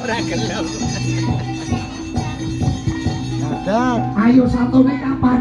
ora gelem. Dadak. Ayo satone kapan?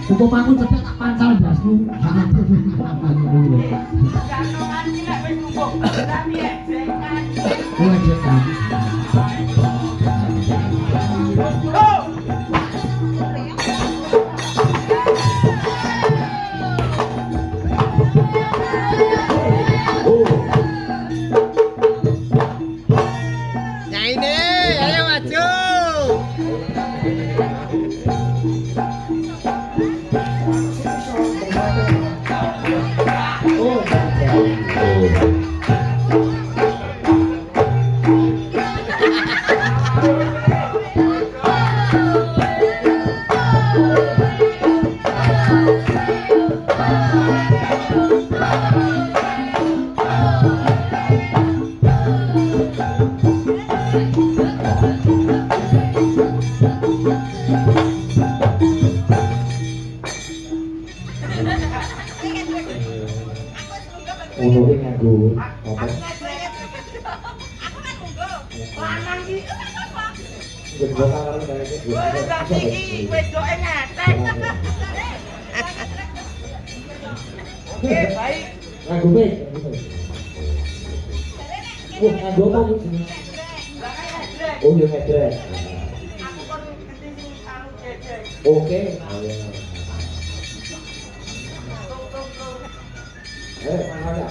Umpamaku cedhak tak pancal ndasmu. Kapan dulu. Jangan iki nek wis tumbuk. Tapi ejekan. Mulai jekan. Nyaine, ayo maju. Ono iki nganggo apa? Lanang iki Gedhe karo kaya iki. wedok iki wedoke ngetek. Oke, baik. Nganggo mic. Wah, nganggo apa iki? Oh, yo ngedrek. Aku kon ketemu karo Dede. Oke. Mana ya?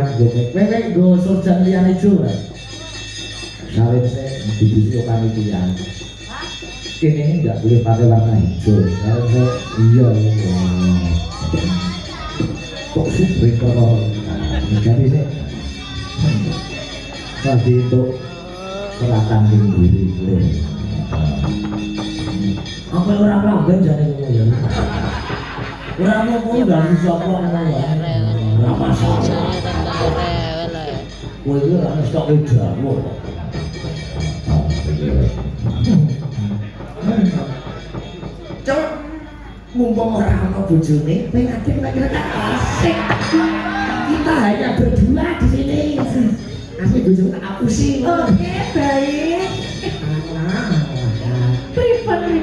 nganggo kowe nggo surjan liyane ijo ora. Salin sik divisi panitia. Kene enggak boleh pakai warna hijau. Karena iya. Kok sih kalau jadi sih tadi itu selatan tinggi apa orang jadi ya orang mau dari siapa orang masalah gue itu orang stok jamu coba mumpung orang mau bojone pengen kira-kira asik kita hanya berdua di sini asli bojone aku sih oke baik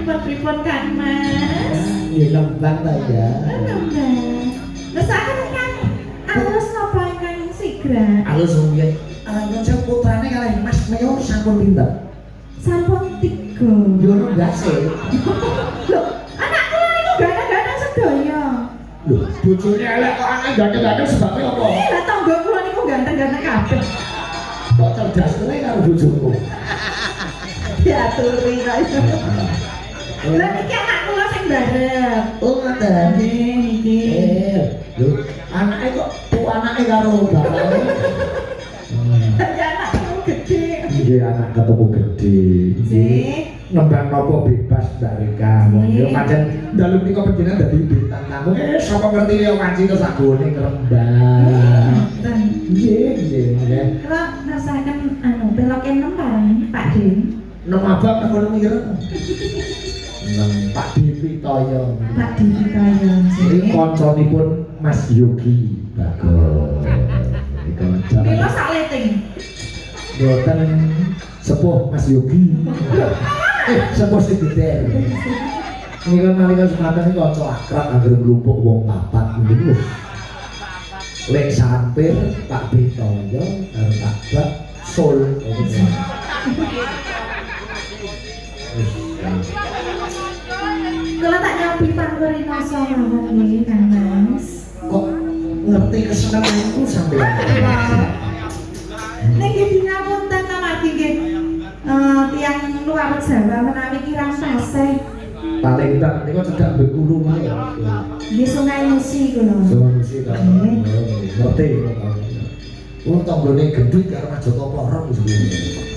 pripun kan mas ya lembang lah ya lembang terus akan kan alus apa kan sigra alus mungkin saya putranya kalian mas mayor sampun pinter sampun 3 yono gak sih loh anakku ini gak sedaya loh bojone elek kok anaknya ganteng-ganteng sebabnya apa? lah tangga kula niku ganteng-ganteng kabeh kok cerdas kene karo bojoku diaturi kok iso lah niki anak kula sing bareng oh ngoten niki lho anake kok anake karo bapake ya anakku gede iya anak ketemu gede sih ngembang nopo bebas dari kamu ya pancen dalu nika panjenengan dadi bintang tamu sapa ngerti ya kanci terus sagone kerembang nggih nggih kalau rasakan belok enem bareng Pak Din nom abang ngono mikir nang Pak Dewi Toyo Pak Din kaya ini konconipun Mas Yogi bagus Mila sak leting boten sepuh Mas Yogi sepuh sing gede ini kan nalika sematan iki kanca akrab anggere mlumpuk wong papat niku lek sampir Pak Bitoyo karo Pak Bak Sol kalau tak nyobi panggori noso mawon nggih Kang Mas kok ngerti kesenenganku sampeyan niki dingapunten amargi nggih tiyang luar Jawa menawi kirang tasih paling tak niku cedak Bengkulu wae nggih Sungai Musi kula solusi ta ngerti wong tanggane gendut karo Majaka Porong sebenarnya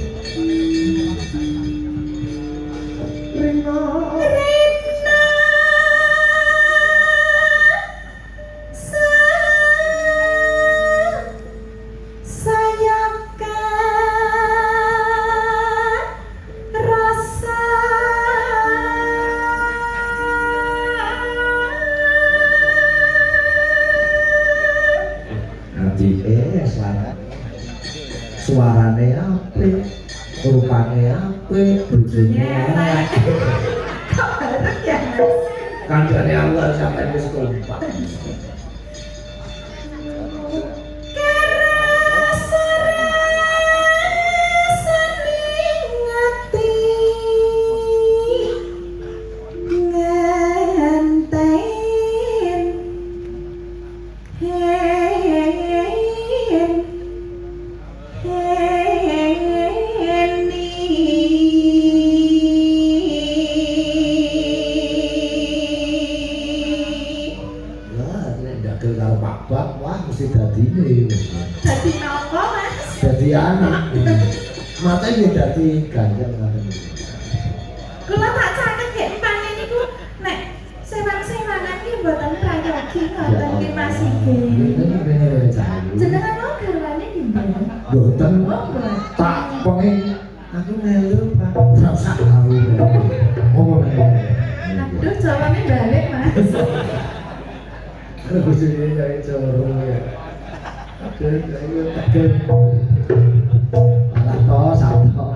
Rina suarane apik, rupane apik, bojone elek. Kok bareng ya Mas? Kancane Allah sampai wis kompak. Dadi napa Mas? Dadi anak. Mate yo dadi ganjel ngoten. Kula tak catet nggih empane niku nek sewang-sewangan ki mboten prayogi ngoten nggih Mas nggih. Jenengan mau garwane di mboten? Mboten. Oh, mboten. Tak pengen aku melu Pak. Ora usah aku. Oh, aduh jawane balik Mas. aku sini cari corong ya. Aduh, malah toh santo.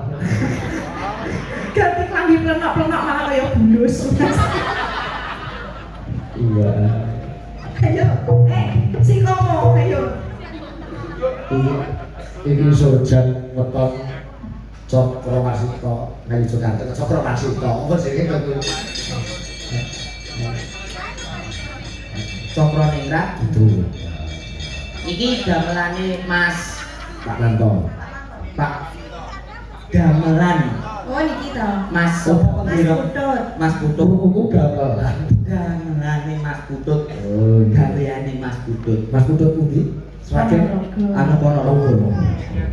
Ganti klambi plenok-plenok malah kaya bulus. Iya. Ayo, si komo, ayo. Ini surjan weton Cokro Wasito, ngali Jakarta Cokro Wasito. Apa sih iki kok? Cokro Ningrat gitu. Iki gamelane Mas Pak Nanto. Pak gamelan Oh niki to. Mas Oh, Mas Putut. Mas Putut. Tunggu gamelan. Gamelane Mas Putut. Oh, Gaweane Mas Putut. Mas Putut pundi? Sragen. Anu Ponorogo.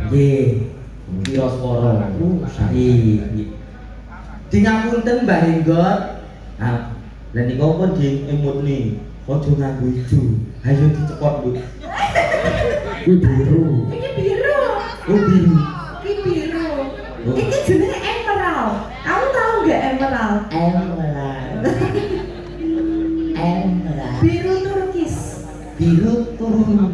Nggih. Wiraswara. Nggih. Di ngapunten Mbah Renggot. Ah, lan niku pun diemutni. Aja nganggo ijo. Ayo dicepot, Bu. Kuwi biru. Iki biru. Oh, biru. Iki biru. Iki jenenge emerald. Kamu tahu nggak emerald? Emerald. Emerald. Biru Turkis. Biru turun.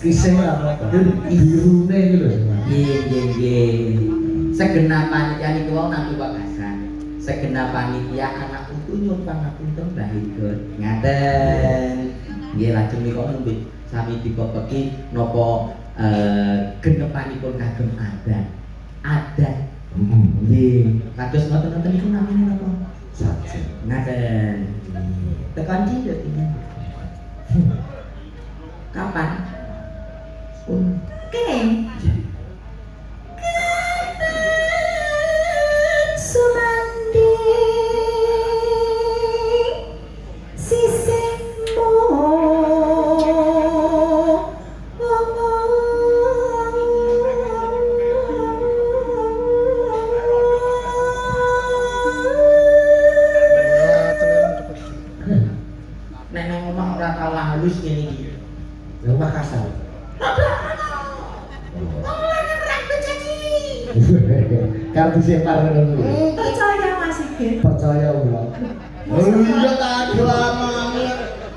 Kisah apa? Birune iki lho. Nggih. Segenap panitia niku wau nampi wakasan. Segenap panitia anak putu nyuwun pangapunten Mbah Renggot. Ngaten. Nggih lajeng menika nembe sami dipepeki napa genepanipun kagem adat. Adat. Nggih, kados ngoten-ngoten niku namine napa? Saja. Ngaten. Tekan ndi yo iki? Kapan? Oke. Sumandi sisihmu Nek nang omah ora tau halus ngene iki. Yang Makassar. Kartu separ ngono. percaya Mas Sigit. Percaya ulang. Oh iya tak lama.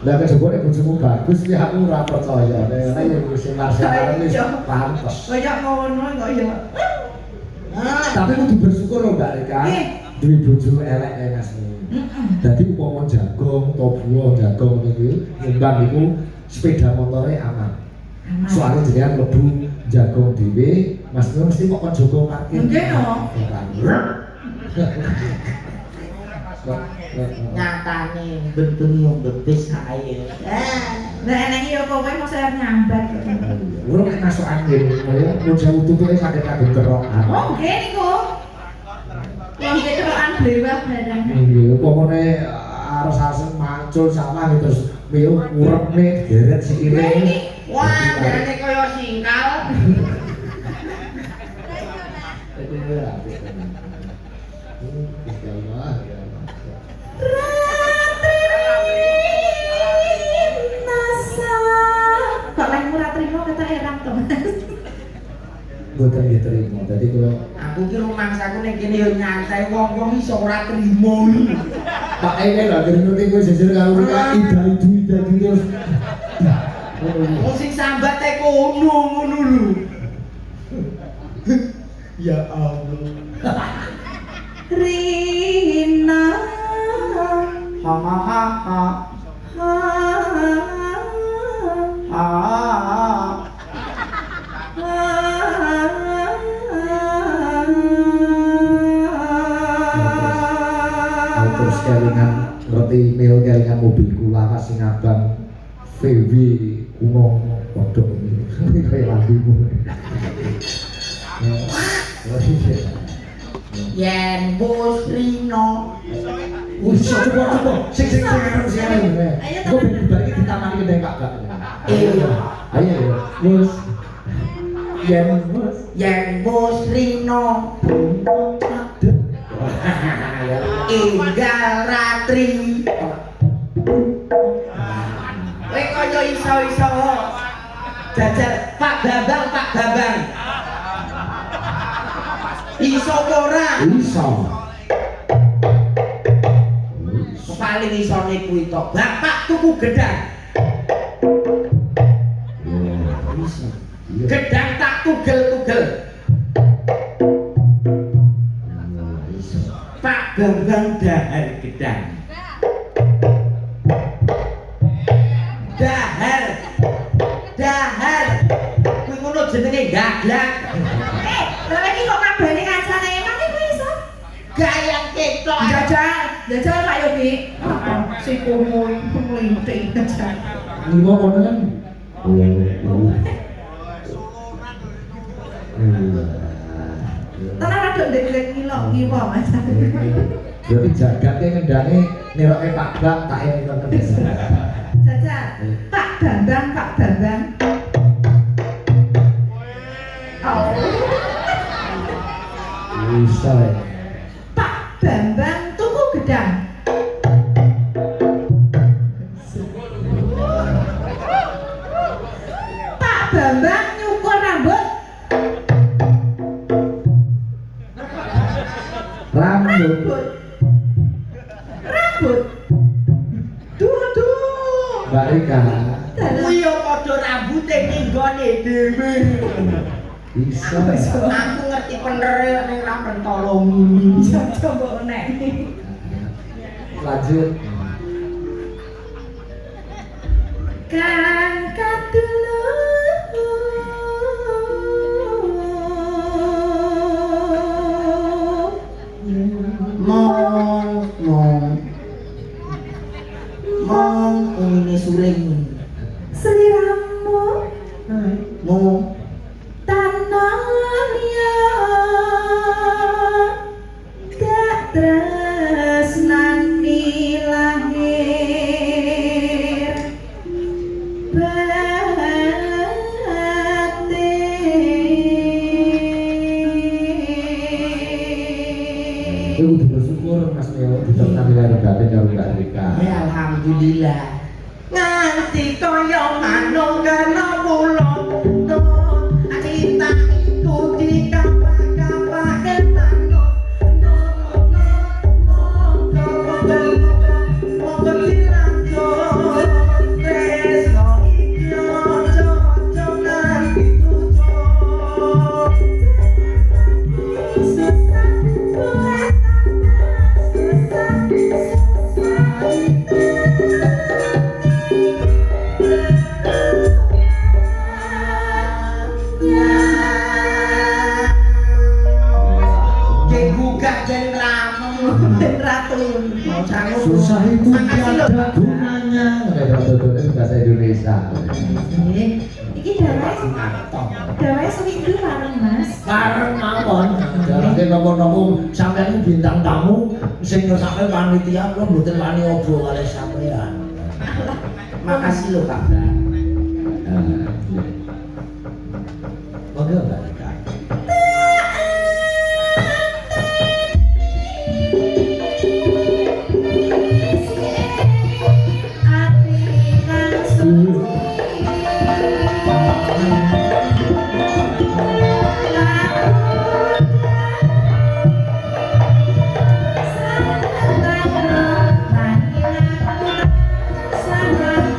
Lah kejebone bojomu bagus iki aku ora percaya. Nek yang separ-separ wis pantes. Kayak ngono kok ya. Tapi kudu bersyukur lho Mbak Rika. Nggih. Duwe bojo elek ya Mas. Dadi upama jagong, to buah jagong ngono kuwi, nyumbang iku sepeda motore aman. Soalnya jenengan mlebu jagong dhewe, Mas Nur mesti kok jaga parkir. Nggih no. Nyatane benteni wong betis sae. Nah enek yo kowe mau saya nyambat. Urung nek masuk angin, ya muja ututune saged kagem kerokan. Oh nggih niku. Wong kerokan blewah barang. Nggih, upamane arep asem mancul sawah terus piye urepne geret sikile. Wah, jane kaya singkal. Kok lain murah terima kata erang to. Mboten diterima. Dadi kula Aku ki rumangsaku ning kene yo nyantai wong-wong iso ora trimo. Pak Ene lho ngerti kowe jejer karo Rika ida terus. Wong sing sambat e kono ngono lho. Ya Allah. Rina Ha ha ha ha. Ah. Terus kelingan ngerti mil kelingan mobil kula kasih ngabang VW kuno kodok ini kayak lagumu. Yen bos Rino. Coba sing kok dibagi ditamani kendeng kakak. Ayo bos Yen bos Rino Inggal Ratri. Kowe kaya iso-iso jajal Pak Bambang. Iso apa ora? Iso. Paling isone kuwi tok. Bapak tuku gedang. Iso. Gedang tak tugel-tugel. Pak Bambang dahar gedang. Dahar. Kuwi ngono jenenge gaglak. Lah iki kok kabane kancane emang iki iso? Gayang ketok. Jajal Pak Yogi. Si kumu melintik jajal. Lima kono kan Tenang ada ndek-ndek ngilok ngiwa Mas. Berarti jagatnya ngendani niroke Pak Bang tak ini kan Jajal. Pak Bambang, Pak Bambang. Oh. bisa ya. Pak Bambang tuku gedang. Pak Bambang nyukur rambut. Rambut Rambut. Dudu. Mbak Rika Kuwi yo padha rambute ning gone dhewe. bisa Aku ngerti penere ning ra mentolo mini. Coba nek. lanjut Kang kadulu. Mong ini suling. Seliramu Mong tanahnya gak tresnani lahir batin. itu udah bersyukur Mas Neo diteruskan di karo batin karo Mbak Rika ya alhamdulillah. Nganti kaya manung kena pulau kita itu dikapak-kapake manung monggo dilanjut tresno iki aja nganti tutup. Susah buat susah itu tiada gunanya itu bahasa Indonesia iki dawe seminggu bareng Mas. bareng mawon jalane nopo-nopo sampeyan bintang tamu sing ngersake panitia kula mboten wani obrol kali sampeyan. Makasih loh Pak. Monggo Mbak Rika. Sangat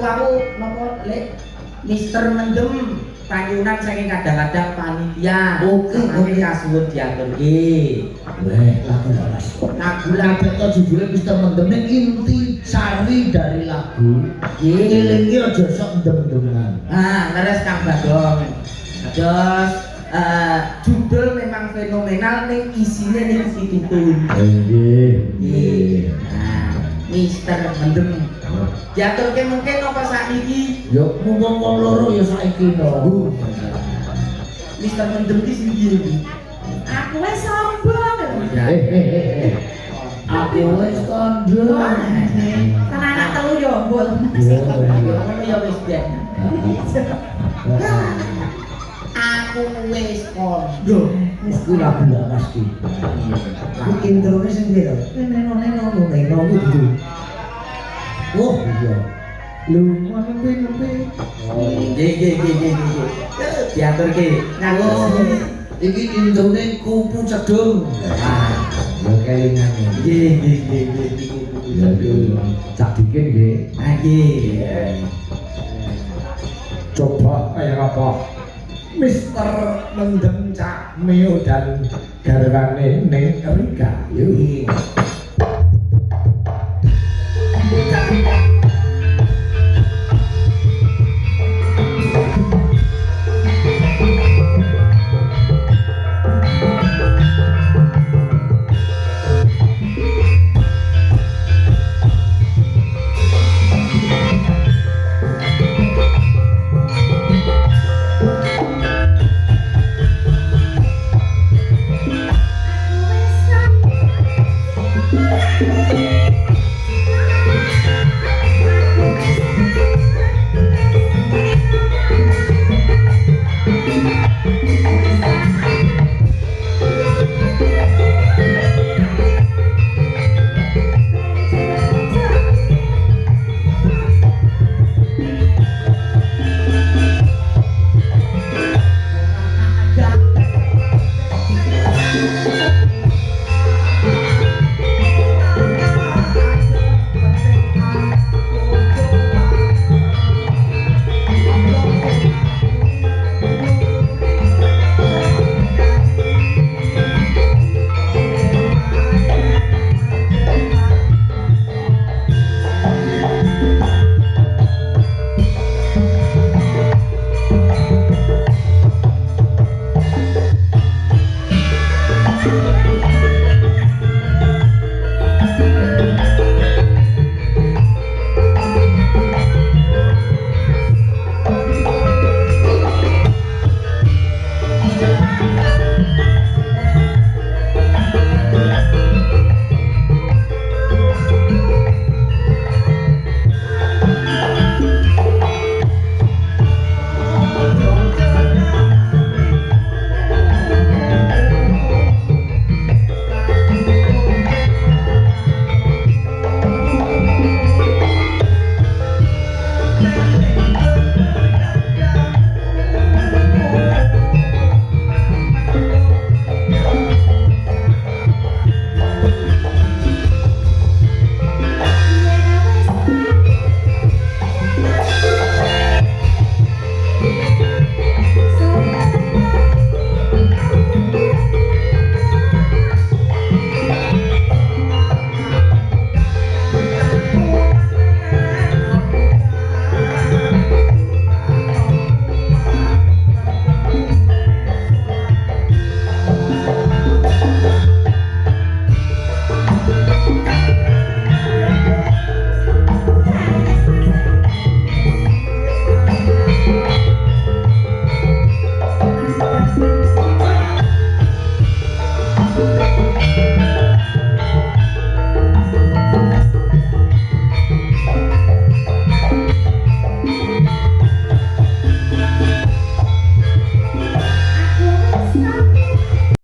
aku napa Lek Mister Mendem panyunan saking kadang-kadang panitia. Oke, oke kasuwun diaturke. Weh, lagu laras. Lagu Lagu to judulnya Mister Mendem ning inti sari dari lagu. Ngelingi aja sok ndem-ndeman. Ah, leres Kang Bagong. Terus judul memang fenomenal ning isine ning situtun. Nggih. Nah, Mister Mendem. Diaturke mungkin apa sakniki? Yo mumpung wong loro ya saiki no. Mister Mendem ki sendiri. Aku wis sombong. Aku wis kandha. Kan anak telu yo mbol. Ngono ya wis ben. Aku wis kondo. Wis kuwi lagu laras ki. Ku introne sing piro? Neno gitu. Oh iya. Lu nembe. Nggih. Diaturke. Oh. Iki introne kupu cedung. Ya kelingan. Nggih. Ya cak dikit nggih. Nggih. Coba kayak apa? Mister Mendem Cak Meo dan garwane ning Rika. Yuk. Aku wis